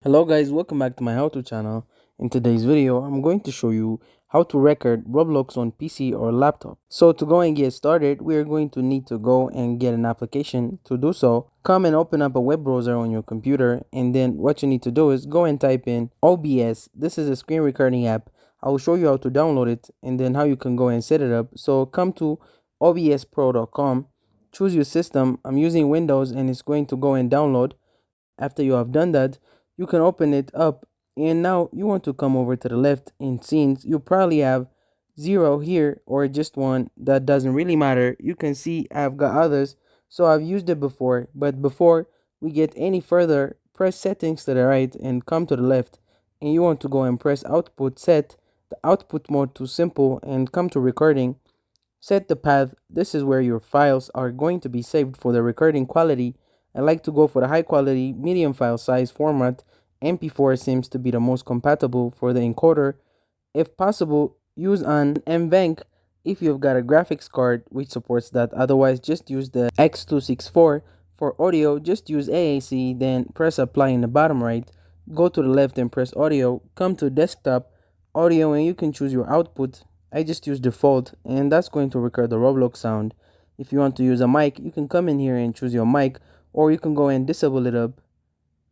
Hello guys, welcome back to my how-to channel. In today's video, I'm going to show you how to record Roblox on PC or laptop. So to go and get started, we are going to need to go and get an application. To do so, come and open up a web browser on your computer, and then what you need to do is go and type in OBS. This is a screen recording app. I will show you how to download it and then how you can go and set it up. So come to obspro.com, choose your system. I'm using Windows and it's going to go and download. After you have done that, you can open it up, and now you want to come over to the left in scenes. You probably have 0 here or just 1. That doesn't really matter. You can see I've got others, so I've used it before. But before we get any further, press settings to the right and come to the left, and you want to go and press output. Set the output mode to simple and come to recording. Set the path. This is where your files are going to be saved for the recording quality. I like to go for the high quality medium file size format. MP4 seems to be the most compatible for the encoder. If possible, use an MVenc if you've got a graphics card which supports that. Otherwise, just use the X264. For audio, just use AAC, then press apply in the bottom right. Go to the left and press audio. Come to desktop audio and you can choose your output. I just use default, and that's going to record the Roblox sound. If you want to use a mic, you can come in here and choose your mic, or you can go and disable it up.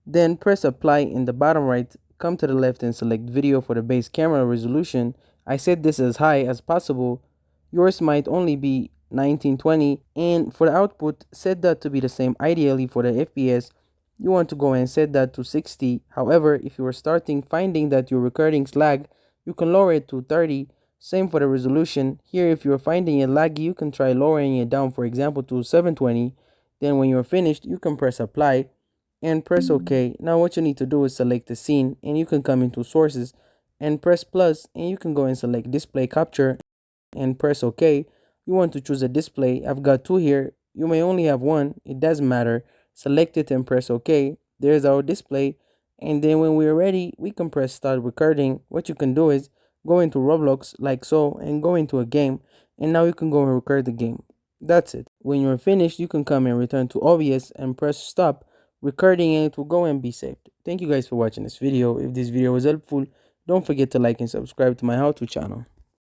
Then press apply in the bottom right, come to the left and select video for the base camera resolution. I set this as high as possible. Yours might only be 1920, and for the output, set that to be the same. Ideally for the FPS, you want to go and set that to 60. However, if you are starting finding that your recordings lag, you can lower it to 30. Same for the resolution. Here, if you're finding it laggy, you can try lowering it down, for example, to 720. Then when you're finished, you can press apply and press OK. Now what you need to do is select the scene, and you can come into sources and press plus, and you can go and select display capture and press OK. You want to choose a display. I've got 2 here. You may only have 1. It doesn't matter. Select it and press OK. There's our display. And then when we're ready, we can press start recording. What you can do is go into Roblox like so and go into a game, and now you can go and record the game. That's it. When you're finished, you can come and return to OBS and press stop recording, and it will go and be saved. Thank you guys for watching this video. If this video was helpful, don't forget to like and subscribe to my how-to channel.